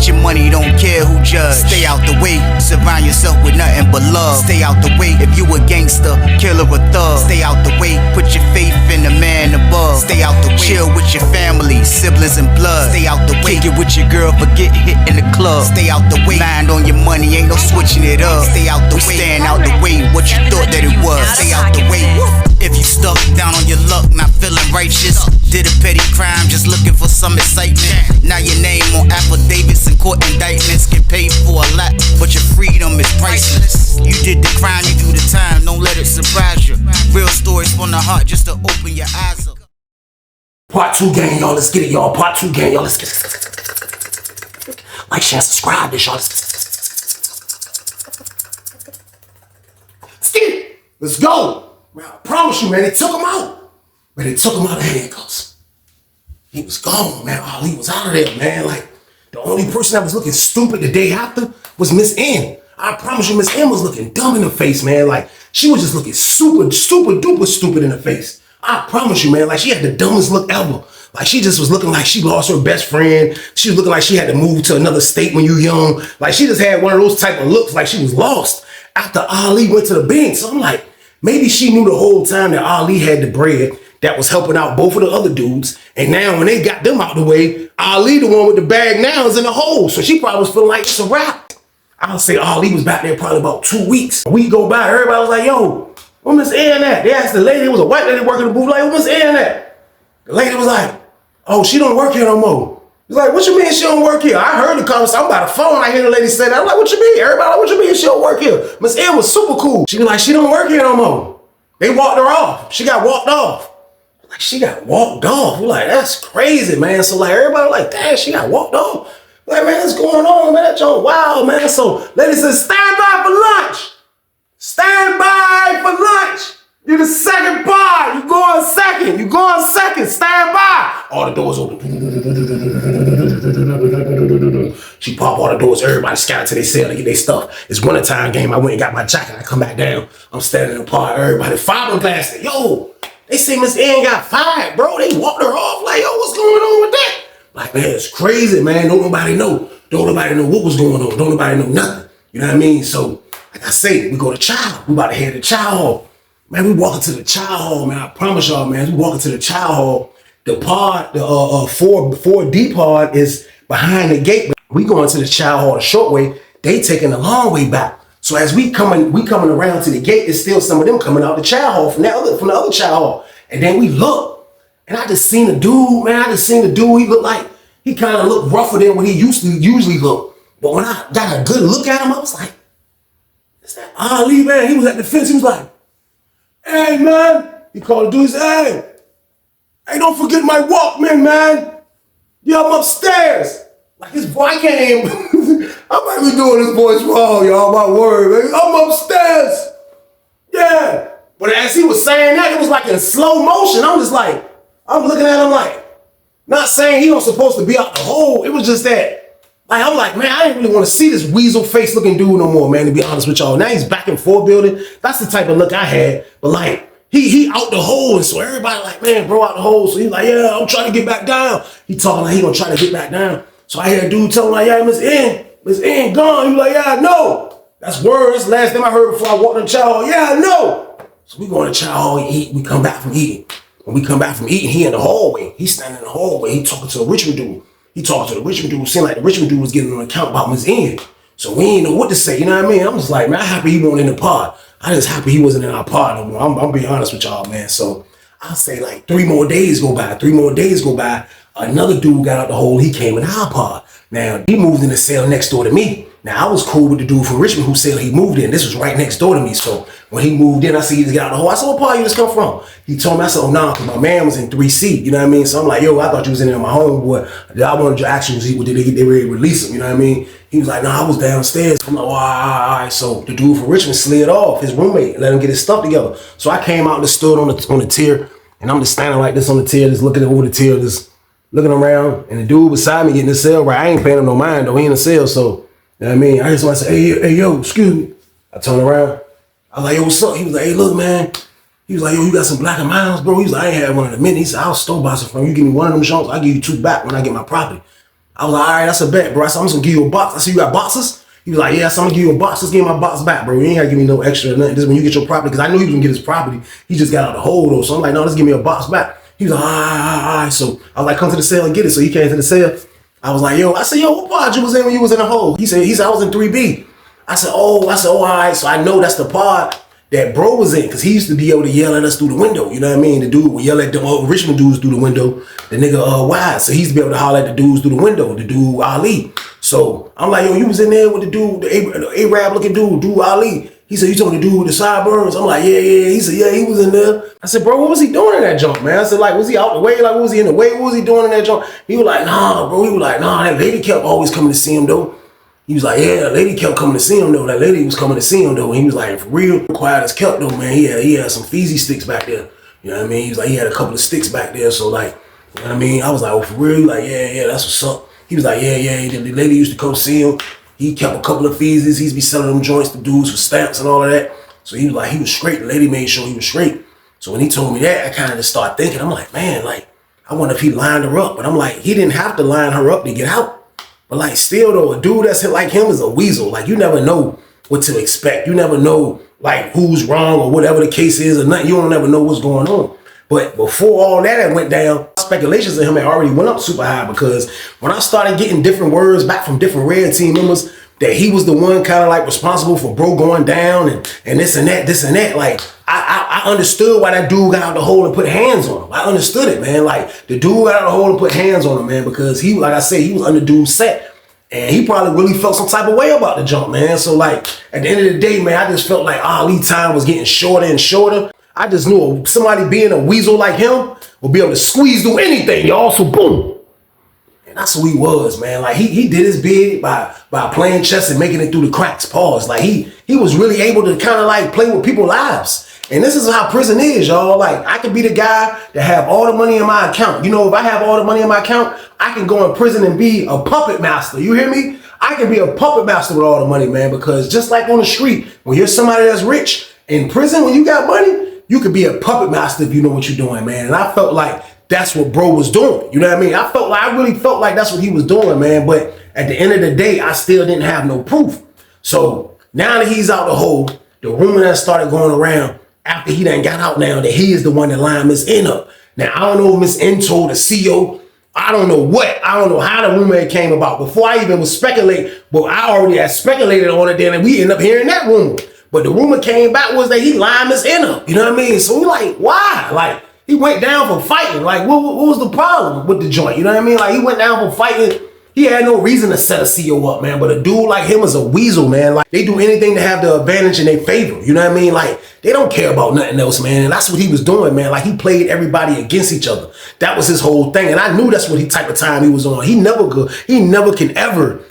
Get your money, don't care who judge. Stay out the way, surround yourself with nothing but love. Stay out the way, if you a gangster, killer or thug. Stay out the way, put your faith in the man above. Stay out the way, chill with your family, siblings and blood. Stay out the way, kick it with your girl, forget hit in the club. Stay out the way, mind on your money, ain't no switching it up. Stay out the way, stand out the way, what you thought that it was. Stay out the way. If you stuck down on your luck, not feeling righteous, did a petty crime, just looking for some excitement. Now your name on affidavits and court indictments, get paid for a lot, but your freedom is priceless. You did the crime, you do the time, don't let it surprise you. Real stories from the heart, just to open your eyes up. Part 2 gang, y'all, let's get it, y'all. Part 2 gang, y'all, let's get it. Like, share, subscribe this, y'all. Let's get it. Let's go. Man, I promise you, man, they took him out. Man, they took him out of handcuffs. He was gone, man. Ali was out of there, man. Like, the only person that was looking stupid the day after was Miss N. I promise you, Miss N was looking dumb in the face, man. Like, she was just looking super duper stupid in the face. I promise you, man. Like, she had the dumbest look ever. Like, she just was looking like she lost her best friend. She was looking like she had to move to another state when you young. Like, she just had one of those type of looks like she was lost after Ali went to the bench. So I'm like, maybe she knew the whole time that Ali had the bread that was helping out both of the other dudes. And now when they got them out the way, Ali, the one with the bag now, is in the hole. So she probably was feeling like it's a wrap. I'll say Ali was back there probably about 2 weeks. A week go by, everybody was like, yo, where Miss Ann at? They asked the lady, it was a white lady working the booth, like, where Miss Ann at? The lady was like, oh, she don't work here no more. He's like, what you mean she don't work here? I heard the conversation. I'm by the phone. I hear the lady say that. I'm like, what you mean? Everybody like, what you mean she don't work here? Miss Ann was super cool. She was like, she don't work here no more. They walked her off. She got walked off. Like, she got walked off. We're like, that's crazy, man. So like, everybody like, damn, she got walked off. Like, man, what's going on, man? That joint wild, man. So lady says, stand by for lunch. Stand by for lunch. You're the second bar. You going second. You going second. Stand by. All the doors open. She pop all the doors. Everybody scattered to their cell to get their stuff. It's wintertime game. I went and got my jacket. I come back down. I'm standing in the park. Everybody fiberglassed. Yo, they say Miss Ann got fired, bro. They walked her off. Like, yo, what's going on with that? Like, man, it's crazy, man. Don't nobody know. Don't nobody know what was going on. Don't nobody know nothing. You know what I mean? So, like I say, we go to child. We about to head to child hall. Man, we walking to the child hall, man. I promise y'all, man. We walking to the child hall. The pod, the 4D pod is behind the gate. We going to the child hall the short way. They taking the long way back. So as we coming around to the gate, it's still some of them coming out the child hall from the other child hall. And then we look, and I just seen a dude, man. He looked like, he kind of looked rougher than what he usually look. But when I got a good look at him, I was like, is that Ali, man? He was at the fence. He was like, hey, man. He called the dude. He said, hey, don't forget my Walkman, man. Yeah, I'm upstairs. Like, his voice, I can't even, I might be doing this voice wrong, y'all, my word, man. I'm upstairs. Yeah. But as he was saying that, it was like in slow motion. I'm just like, I'm looking at him like, not saying he was supposed to be out the hole. It was just that, like, I'm like, man, I didn't really want to see this weasel face looking dude no more, man, to be honest with y'all. Now he's back and forth building. That's the type of look I had. But like, he out the hole, and so everybody like, man, bro, out the hole. So he's like, yeah, I'm trying to get back down. He talking like he gonna try to get back down. So I hear a dude tell him like, yeah, Miss N gone. He was like, yeah, I know. That's words. That's the last thing I heard before I walked in the chow hall. Yeah, I know. So we go in the chow hall and eat. We come back from eating. When we come back from eating, he in the hallway. He's standing in the hallway. He talking to the Richmond dude. He talking to the Richmond dude. Seemed like the Richmond dude was getting an account about Miss N. So we ain't know what to say. You know what I mean? I'm just like, man, I'm happy he wasn't in the pod. I just happy he wasn't in our pod no more. I'm being honest with y'all, man. So I'll say like 3 more days go by. 3 more days go by. Another dude got out the hole. He came in our pod. Now, he moved in the cell next door to me. Now, I was cool with the dude from Richmond who said he moved in. This was right next door to me. So when he moved in, I see he just got out the hole. I said, what part you just come from? He told me, I said, oh, nah, because my man was in 3C. You know what I mean? So I'm like, yo, I thought you was in there with my homeboy. I wanted to ask you, did they release him? You know what I mean? He was like, nah, I was downstairs. I'm like, all right. So the dude from Richmond slid off, his roommate, let him get his stuff together. So I came out and stood on the tier, and I'm just standing like this on the tier, just looking over the tier, just looking around, and the dude beside me getting the cell right. I ain't paying him no mind though. He in the cell, so you know what I mean. I heard somebody say, hey, yo, excuse me. I turn around. I was like, yo, what's up? He was like, hey, look, man. He was like, yo, you got some Black and Milds, bro? He was like, I ain't had one in a minute. He said, I'll store box it from you. You give me one of them shunts, I'll give you 2 back when I get my property. I was like, all right, that's a bet, bro. I said, I'm just gonna give you a box. I said, you got boxes? He was like, yeah, so I'm gonna give you a box. Just give me my box back, bro. You ain't gotta give me no extra or nothing. This is when you get your property, because I knew he was gonna get his property. He just got out of the hole though. So I'm like, no, just give me a box back. He was like, all right. So I was like, come to the sale and get it. So he came to the sale. I was like, I said, what pod you was in when you was in the hole? He said, I was in 3B. I said, all right. So I know that's the pod that bro was in, because he used to be able to yell at us through the window. You know what I mean? The dude would yell at the Richmond dudes through the window. The nigga Wise. So he used to be able to holler at the dudes through the window. The dude Ali. So I'm like, you was in there with the dude, the Arab looking dude Ali. He said, you told the dude with the sideburns? I'm like, yeah. He said, yeah, he was in there. I said, bro, what was he doing in that junk, man? I said, like, was he out the way? Like, what was he in the way? What was he doing in that junk? He was like, nah, bro. He was like, nah, that lady kept always coming to see him, though. He was like, yeah, that lady kept coming to see him, though. That lady was coming to see him, though. And he was like, for real, quiet as kept, though, man. He had some Fiji sticks back there. You know what I mean? He was like, he had a couple of sticks back there. So, like, you know what I mean? I was like, oh, for real? He was like, yeah, that's what's up. He was like, yeah. The lady used to come see him. He kept a couple of Fijis. He'd be selling them joints to dudes for stamps and all of that. So he was like, he was straight. The lady made sure he was straight. So when he told me that, I kind of just started thinking, I'm like, man, like, I wonder if he lined her up. But I'm like, he didn't have to line her up to get out. But like, still though, a dude that's like him is a weasel. Like, you never know what to expect. You never know like who's wrong or whatever the case is or nothing. You don't never know what's going on. But before all that went down, speculations of him had already went up super high, because when I started getting different words back from different red team members that he was the one kind of like responsible for bro going down and this and that, like I understood why that dude got out the hole and put hands on him. I understood it, man. Like, the dude got out the hole and put hands on him, man, because he, like I said, he was under dude's set. And he probably really felt some type of way about the jump, man. So, like, at the end of the day, man, I just felt like Ali time was getting shorter and shorter. I just knew somebody being a weasel like him would be able to squeeze through anything, y'all. So, boom. And that's who he was, man. Like, he did his big by playing chess and making it through the cracks. Pause. Like, he was really able to kind of, like, play with people's lives. And this is how prison is, y'all. Like, I could be the guy that have all the money in my account. You know, if I have all the money in my account, I can go in prison and be a puppet master. You hear me? I can be a puppet master with all the money, man, because just like on the street, when you're somebody that's rich, in prison, when you got money, you could be a puppet master if you know what you're doing, man. And I felt like that's what bro was doing. You know what I mean? I really felt like that's what he was doing, man. But at the end of the day, I still didn't have no proof. So now that he's out the hole, the rumor that started going around after he done got out now that he is the one that lined Miss N up. Now, I don't know if Miss N told the CEO. I don't know what. I don't know how the rumor came about. Before I even was speculating, but I already had speculated on it then, and we end up hearing that rumor. But the rumor came back was that he lined Miss N up. You know what I mean? So we like, why? Like, he went down for fighting. Like, what was the problem with the joint? You know what I mean? Like, he went down for fighting. He had no reason to set a CEO up, man. But a dude like him is a weasel, man. Like, they do anything to have the advantage in their favor. You know what I mean? Like, they don't care about nothing else, man. And that's what he was doing, man. Like, he played everybody against each other. That was his whole thing. And I knew that's what type of time he was on. He never can ever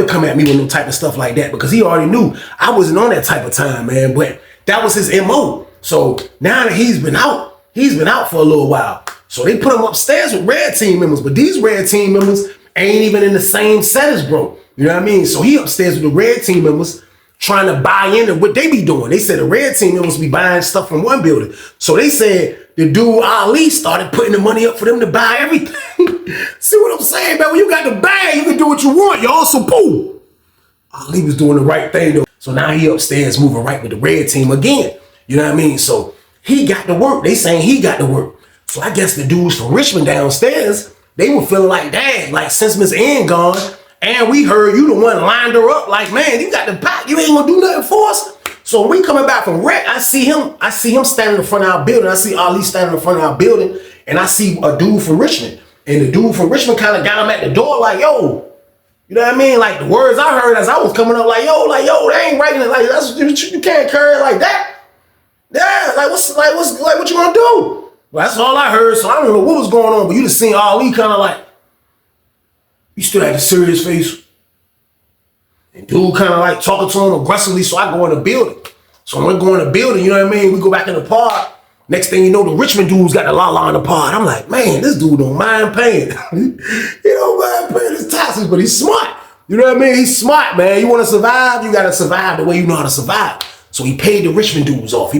come at me with no type of stuff like that, because he already knew I wasn't on that type of time, man. But that was his MO. So now that he's been out for a little while. So they put him upstairs with red team members. But these red team members ain't even in the same set as bro. You know what I mean? So he upstairs with the red team members trying to buy into what they be doing. They said the red team members be buying stuff from one building. So they said the dude Ali started putting the money up for them to buy everything. See what I'm saying, man? When you got the bag, you can do what you want, y'all. So boom. Ali was doing the right thing, though. So now he upstairs moving right with the red team again. You know what I mean? So he got to work. They saying he got to work. So I guess the dudes from Richmond downstairs, they were feeling like, dang, like, since Miss Ann gone, and we heard you the one lined her up, like, man, you got the pack, you ain't gonna do nothing for us. So when we coming back from rec, I see him standing in front of our building. I see Ali standing in front of our building, and I see a dude from Richmond. And the dude from Richmond kind of got him at the door, like, yo, you know what I mean? Like, the words I heard as I was coming up, like, yo, they ain't writing it like that's you can't carry it like that. Yeah, what you gonna do? Well, that's all I heard, so I don't know what was going on, but you just seen Ali kind of like, he still had a serious face. And dude kind of like talking to him aggressively, so I go in the building. So when we go in the building, you know what I mean? We go back in the pod. Next thing you know, the Richmond dude's got the la in the pod. I'm like, man, this dude don't mind paying. He don't mind paying his taxes, but he's smart. You know what I mean? He's smart, man. You want to survive, you got to survive the way you know how to survive. So he paid the Richmond dudes off.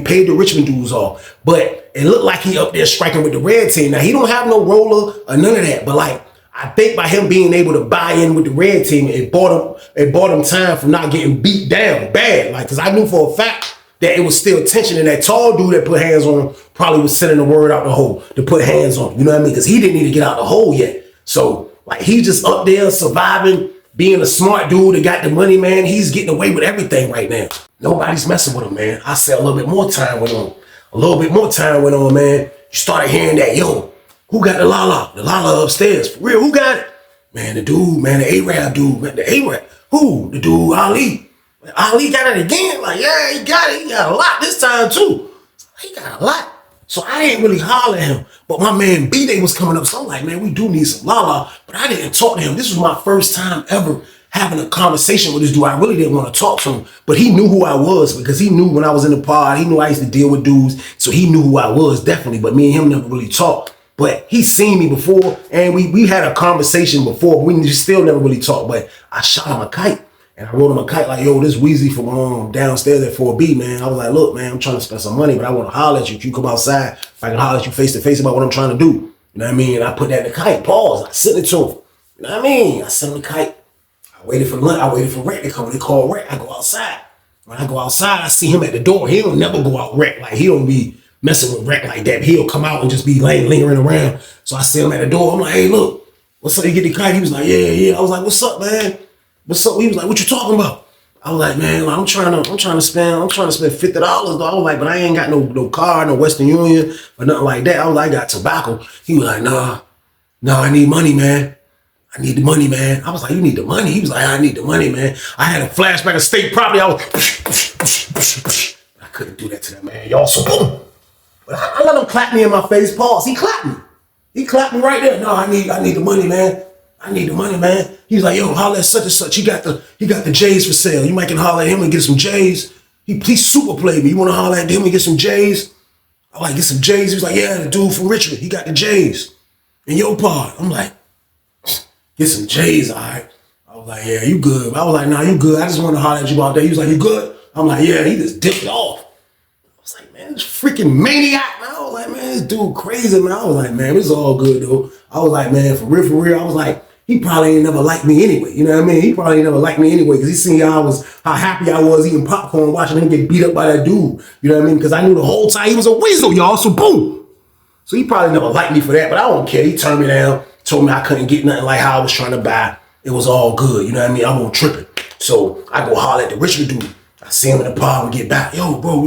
But it looked like he up there striking with the red team. Now, he don't have no roller or none of that. But, like, I think by him being able to buy in with the red team, it bought him time from not getting beat down bad. Like, cause I knew for a fact that it was still tension, and that tall dude that put hands on him probably was sending the word out the hole to put hands on him. You know what I mean? Cause he didn't need to get out the hole yet. So like he's just up there surviving, being a smart dude that got the money, man. He's getting away with everything right now. Nobody's messing with him, man. I said a little bit more time went on. A little bit more time went on, man. You started hearing that, yo, who got the Lala? The Lala upstairs. For real, who got it? Man, the dude, man, the Arab dude, man, the Arab. Who? The dude, Ali. Ali got it again. Like, yeah, he got it. He got a lot this time, too. He got a lot. So I didn't really holler at him. But my man B-Day was coming up. So I'm like, man, we do need some Lala. But I didn't talk to him. This was my first time ever having a conversation with this dude. I really didn't want to talk to him. But he knew who I was because he knew when I was in the pod. He knew I used to deal with dudes. So he knew who I was, definitely. But me and him never really talked. But he seen me before, and we had a conversation before. We just still never really talked, but I shot him a kite. And I wrote him a kite like, yo, this Weasel from downstairs at 4B, man. I was like, look, man, I'm trying to spend some money, but I want to holler at you. If you come outside, if I can holler at you face to face about what I'm trying to do. You know what I mean? And I put that in the kite, pause. I sent it to him. You know what I mean? I sent him the kite. I waited for lunch. I waited for Rec to come. When they call Rec, I go outside. When I go outside, I see him at the door. He don't never go out Rec. Like, he don't be messing with Rec like that. He'll come out and just be lingering around. So I see him at the door. I'm like, hey, look, what's up? You get the kite? He was like, yeah. I was like, what's up, man? What's up? He was like, what you talking about? I was like, man, I'm trying to spend $50 though. I was like, but I ain't got no car, no Western Union or nothing like that. I was like, I got tobacco. He was like, nah, I need money, man. I need the money, man. I was like, you need the money? He was like, I need the money, man. I had a flashback of state property. I couldn't do that to that man, y'all. So boom. But I let him clap me in my face. Pause. He clapped me. He clapped me right there. No, I need the money, man. I need the money, man. He was like, yo, holler at such and such. He got the J's for sale. You might can holler at him and get some J's. He super played me. You want to holler at him and get some J's? I like get some J's. He was like, yeah, the dude from Richmond. He got the J's. In your pod. I'm like, get some J's, all right. I was like, yeah, you good. I was like, nah, you good. I just want to holler at you about that. He was like, you good? I'm like, yeah. He just dipped off. I was like, man, this freaking maniac, man. I was like, man, this dude crazy, man. I was like, man, it's all good, though. I was like, man, for real. I was like, he probably ain't never liked me anyway. You know what I mean? He probably ain't never liked me anyway because he seen how happy I was eating popcorn, watching him get beat up by that dude. You know what I mean? Because I knew the whole time he was a weasel, y'all. So boom. So he probably never liked me for that, but I don't care. He turned me down, told me I couldn't get nothing like how I was trying to buy. It was all good. You know what I mean? I won't trip it. So I go holler at the Richmond dude. I see him in the pod and get back. Yo, bro,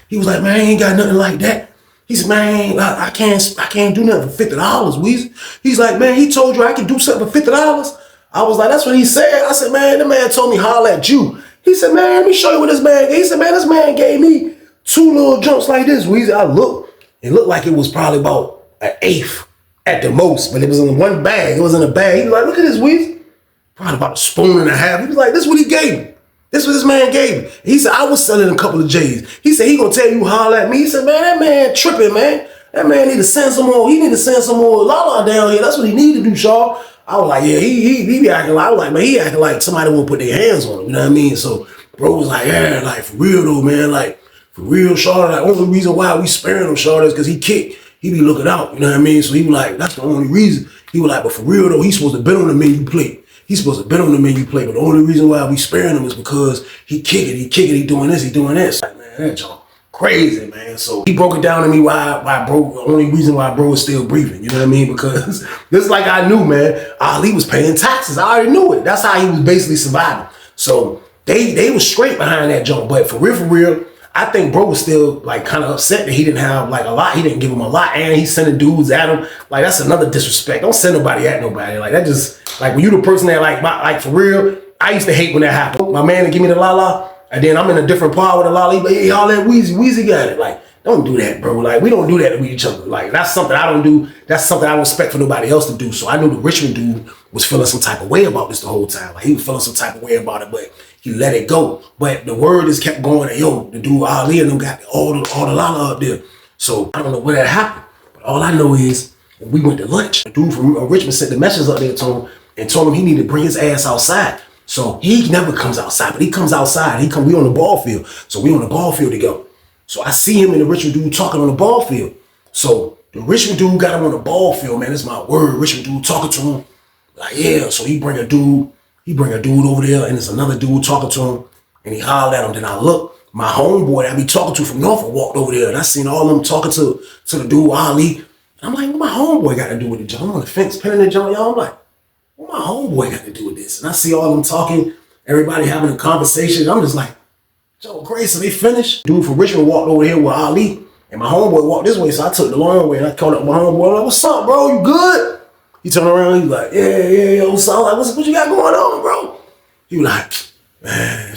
He was like, man, I ain't got nothing like that. He said, man, I can't do nothing for $50, Weasel. He's like, man, he told you I could do something for $50. I was like, that's what he said. I said, man, the man told me holler at you. He said, man, let me show you what this man gave. He said, man, this man gave me 2 little jumps like this, Weasel. It looked like it was probably about an eighth at the most, but it was in one bag. It was in a bag. He was like, look at this, Weasel. Probably about a spoon and a half. He was like, this is what he gave me. This is what this man gave me. He said, I was selling a couple of J's. He said, he gonna tell you holler at me. He said, man, that man tripping, man. That man need to send some more. He need to send some more Lala down here. That's what he need to do, Shaw. I was like, yeah, he be acting like, I was like, man, he acting like somebody won't put their hands on him. You know what I mean? So bro was like, yeah, like for real though, man. Like for real, Shaw. Like only reason why we sparing him, Shaw, is because he kicked. He be looking out. You know what I mean? So he was like, that's the only reason. He was like, but for real though, he's supposed to bet on the menu plate. He's supposed to bet on the menu plate, but the only reason why we sparing him is because he kick it, he doing this, he doing this. Like, man, that junk crazy, man. So he broke it down to me why bro, the only reason why bro is still breathing, you know what I mean? Because just like I knew, man, Ali was paying taxes. I already knew it. That's how he was basically surviving. So they was straight behind that junk, but for real, I think bro was still like kind of upset that he didn't have like a lot. He didn't give him a lot, and he's sending dudes at him. Like that's another disrespect. Don't send nobody at nobody. Like that just like when you the person that like for real. I used to hate when that happened. My man would give me the Lala, and then I'm in a different part with the Lala. He like, hey, all that Weasel got it. Like don't do that, bro. Like we don't do that with each other. Like that's something I don't do. That's something I don't expect for nobody else to do. So I knew the Richmond dude was feeling some type of way about this the whole time. Like he was feeling some type of way about it, but he let it go. But the word just kept going that, yo, the dude Ali and them got all the Lala up there. So I don't know where that happened. But all I know is when we went to lunch, the dude from Richmond sent the message up there to him and told him he needed to bring his ass outside. So he never comes outside, but he comes outside. We on the ball field. So we on the ball field together. So I see him and the Richmond dude talking on the ball field. So The Richmond dude got him on the ball field, man. That's my word. Richmond dude talking to him. Like, yeah, so he bring a dude over there, and there's another dude talking to him, and he hollered at him. Then I look, my homeboy that I be talking to from Norfolk walked over there, and I seen all of them talking to the dude, Ali. And I'm like, what my homeboy got to do with the jump? I'm on the fence, pinning the jump, y'all. I'm like, what my homeboy got to do with this? And I see all of them talking, everybody having a conversation. I'm just like, Joe, crazy. So they finished. Dude from Richmond walked over here with Ali, and my homeboy walked this way, so I took the long way, and I called up my homeboy. I'm like, what's up, bro? You good? He turned around, he was like, yeah, what's up? I'm like, what you got going on, bro? He was like, man,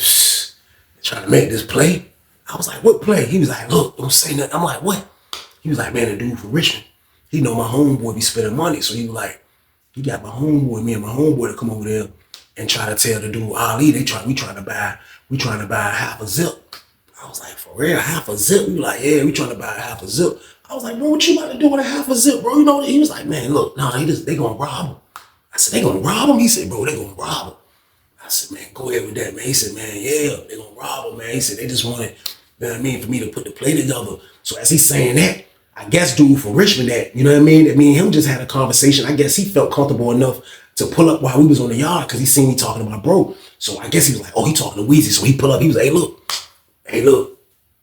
trying to make this play. I was like, what play? He was like, look, don't say nothing. I'm like, what? He was like, man, the dude from Richmond, he know my homeboy be spending money. So he was like, he got my homeboy, me and my homeboy to come over there and try to tell the dude Ali, we trying to buy half a zip. I was like, for real, half a zip? We were like, yeah, we trying to buy half a zip. I was like, bro, what you about to do with a half a zip, bro? You know, he was like, man, look, no, they gonna rob him. I said, they gonna rob him? He said, bro, they gonna rob him. I said, man, go ahead with that, man. He said, man, yeah, they gonna rob him, man. He said, they just wanted, you know what I mean, for me to put the play together. So as he's saying that, I guess dude from Richmond that, you know what I mean, that me and him just had a conversation. I guess he felt comfortable enough to pull up while we was on the yard because he seen me talking to my bro. So I guess he was like, oh, he talking to Weasel. So he pull up, he was like, hey, look.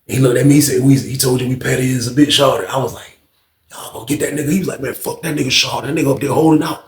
He looked at me, he said, Weasel, he told you we petty is a bit shorter. I was like, y'all gonna get that nigga. He was like, man, fuck that nigga short. That nigga up there holding out.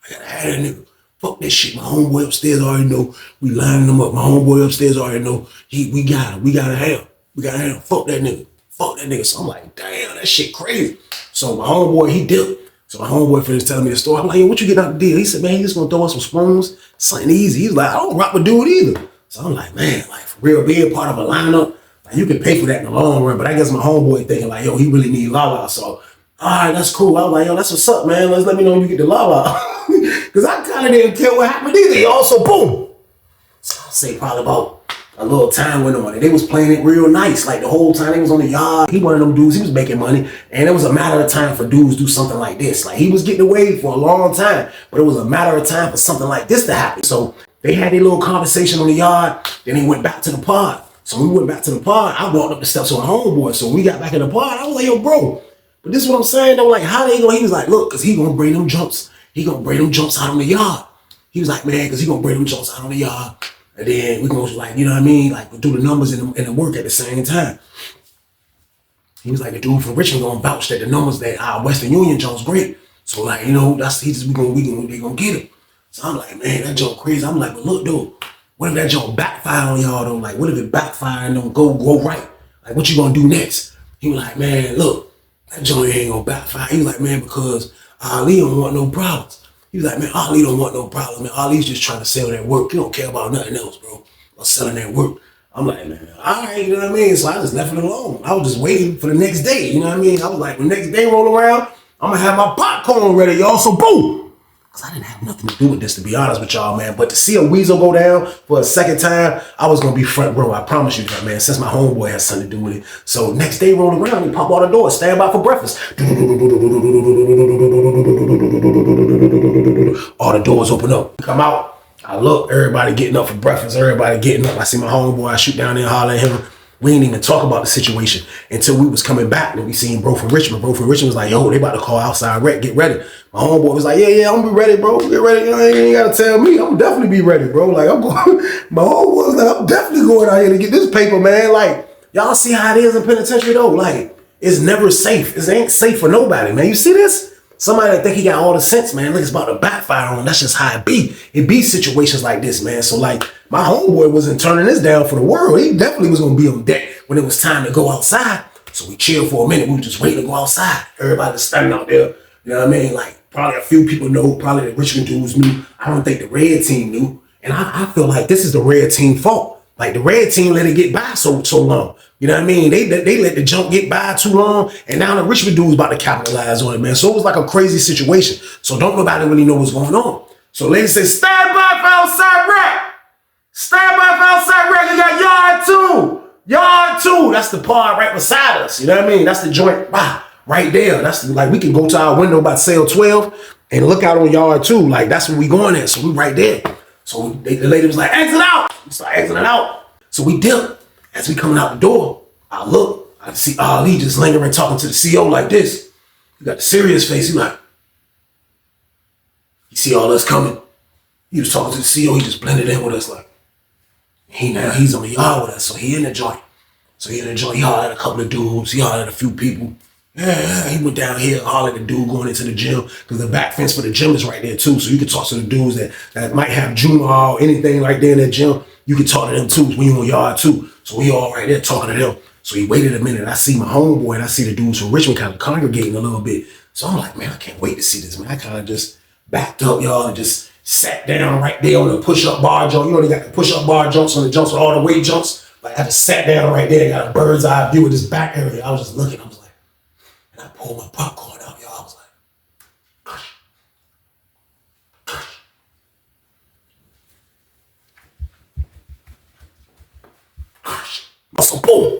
I gotta have that nigga. Fuck that shit. My homeboy upstairs already know. We lining them up. My homeboy upstairs already know. We got him. We gotta have him. We gotta have him. Fuck that nigga. Fuck that nigga. So I'm like, damn, that shit crazy. So my homeboy, he dipped. So my homeboy finished telling me the story. I'm like, yo, what you get out the deal? He said, man, he just gonna throw us some spoons. Something easy. He's like, I don't rock with dude either. So I'm like, man, like for real, being part of a lineup, like you can pay for that in the long run. But I guess my homeboy thinking like, yo, he really need Lala. So all right, that's cool. I was like, yo, that's what's up, man. Let me know when you get the Lala. Because I kind of didn't care what happened either. Y'all, so boom. So I'll say probably about a little time went on. And they was playing it real nice. Like the whole time they was on the yard. He one of them dudes, he was making money. And it was a matter of time for dudes to do something like this. Like he was getting away for a long time. But it was a matter of time for something like this to happen. So they had their little conversation on the yard. Then they went back to the pod. So when we went back to the pod, I walked up the steps with my homeboy. So when we got back in the pod, I was like, yo, bro. But this is what I'm saying, though. Like, how they gonna, he was like, look, because he gonna bring them jumps. He gonna bring them jumps out on the yard. He was like, man, because he gonna bring them jumps out on the yard. And then we gonna, like, you know what I mean? Like, we'll do the numbers and the work at the same time. He was like, the dude from Richmond gonna vouch that the numbers that our Western Union jump's great. So, like, you know, they gonna get him. So I'm like, man, that jump crazy. I'm like, but look, dude, what if that jump backfire on y'all, though? Like, what if it backfire and don't go right? Like, what you gonna do next? He was like, man, look, that joint ain't gonna backfire. He was like, man, because Ali don't want no problems. He was like, man, Ali don't want no problems, man. Ali's just trying to sell that work. He don't care about nothing else, bro. About selling that work. I'm like, man, all right, you know what I mean? So I just left it alone. I was just waiting for the next day, you know what I mean? I was like, when the next day roll around, I'm gonna have my popcorn ready, y'all. So boom. Because I didn't have nothing to do with this, to be honest with y'all, man. But to see a Weasel go down for a second time, I was going to be front row. I promise you that, man, since my homeboy has something to do with it. So next day roll around, he pop out the door, stand by for breakfast. All the doors open up. Come out. I look, everybody getting up for breakfast. Everybody getting up. I see my homeboy. I shoot down there and holler at him. We didn't even talk about the situation until we was coming back and we seen bro from Richmond. Bro from Richmond was like, yo, they about to call outside rec, get ready. My homeboy was like, yeah, I'm gonna be ready, bro. Get ready. You ain't gotta tell me. I'm definitely be ready, bro. Like, I'm going, my homeboy was like, I'm definitely going out here to get this paper, man. Like, y'all see how it is in penitentiary though? Like, it's never safe. It ain't safe for nobody, man. You see this? Somebody that think he got all the sense, man. Look, it's about to backfire on him. That's just how it be. It be situations like this, man. So like, my homeboy wasn't turning this down for the world. He definitely was gonna be on deck when it was time to go outside. So we chilled for a minute. We were just waiting to go outside. Everybody was standing out there. You know what I mean? Like, probably a few people know. Probably the Richmond dudes knew. I don't think the red team knew. And I feel like this is the red team fault. Like the red team let it get by so long. You know what I mean? They let the jump get by too long, and now the Richmond dude's about to capitalize on it, man. So it was like a crazy situation. So don't nobody really know what's going on. So lady says, stand by for outside rec. Stand by for outside rec. You got yard two. Yard two. That's the pod right beside us. You know what I mean? That's the joint right there. That's like we can go to our window by cell 12 and look out on yard two. Like that's where we going at. So we right there. So the lady was like, exit out. We start exiting out. So we dip. As we coming out the door, I look, I see Ali just lingering talking to the CO like this. He got the serious face. He like, you see all us coming? He was talking to the CEO. He just blended in with us like, he's on the yard with us, so he in the joint. He hollered at a couple of dudes. He hollered at a few people. Yeah, he went down here, hollered at the dude going into the gym because the back fence for the gym is right there too. So you can talk to the dudes that might have Juma or anything like that in that gym. You can talk to them too when you on yard too. So we all right there talking to them. So he waited a minute. I see my homeboy and I see the dudes from Richmond kind of congregating a little bit. So I'm like, man, I can't wait to see this, man. I kind of just backed up, y'all, and just sat down right there on the push-up bar jump. You know, they got the push-up bar jumps on the jumps with all the weight jumps. Like I just sat down right there, got a bird's eye view of this back area. I was just looking, I was like, and I pulled my popcorn out, y'all. I was like, muscle boom.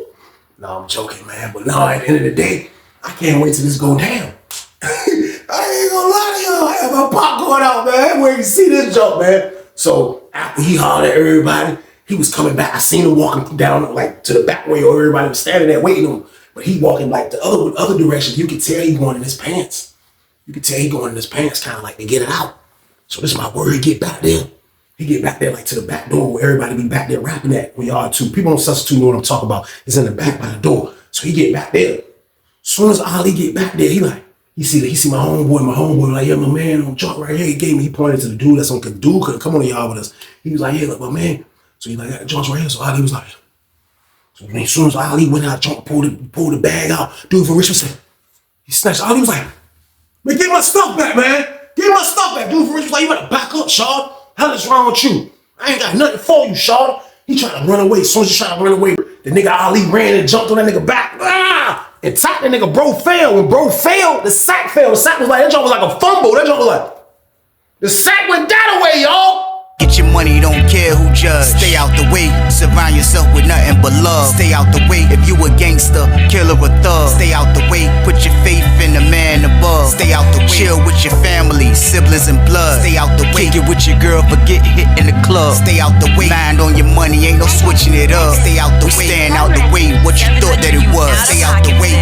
No, I'm joking, man. But no, at the end of the day, I can't wait till this go down. I ain't gonna lie to y'all. I have my popcorn out, man. Where you see this jump, man. So after he hollered at everybody, he was coming back. I seen him walking down like to the back way, or everybody was standing there waiting on him. But he walking like the other direction. You could tell he going in his pants. You could tell he going in his pants, kind of like to get it out. So this is my word. He get back there. He get back there like to the back door where everybody be back there rapping at. We are too. People on substitute know what I'm talking about. It's in the back by the door. So he get back there. As soon as Ali get back there, he see my homeboy like, yeah, my man on jump right here. He pointed to the dude that's on the dude could come on the yard with us. He was like, yeah, look, my man. So he like, got the joints right here. So Ali was like, so as soon as Ali went out, pulled the bag out, dude from Richmond said, he snatched. Ali was like, man, get my stuff back, man. Get my stuff back. Dude from Richmond was like, you better back up, Shawty. Hell is wrong with you? I ain't got nothing for you, Shawty. He trying to run away. As soon as he trying to run away, the nigga Ali ran and jumped on that nigga back. And tapped that nigga. Bro fell. When bro fell, the sack fell. The sack was like, that jump was like a fumble. That jump was like, the sack went that away, y'all. Get your money, don't care who judge. Stay out the way, surround yourself with nothing but love. Stay out the way if you a gangster, killer or thug. Stay out the way, put your faith in the man above. Stay out the way, chill with your family, siblings and blood. Stay out the way, kick it with your girl, forget hit in the club. Stay out the way, mind on your money, ain't no switching it up. Stay out the way, stand out the way, what you thought that it was. Stay out the way.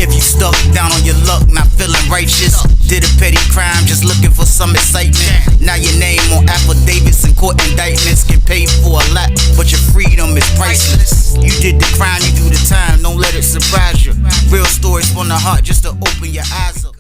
If you stuck down on your luck, not feeling righteous, did a petty crime, just looking for some excitement. Now your name on affidavits and court indictments, get paid for a lot, but your freedom is priceless. You did the crime, you do the time, don't let it surprise you. Real stories from the heart, just to open your eyes up.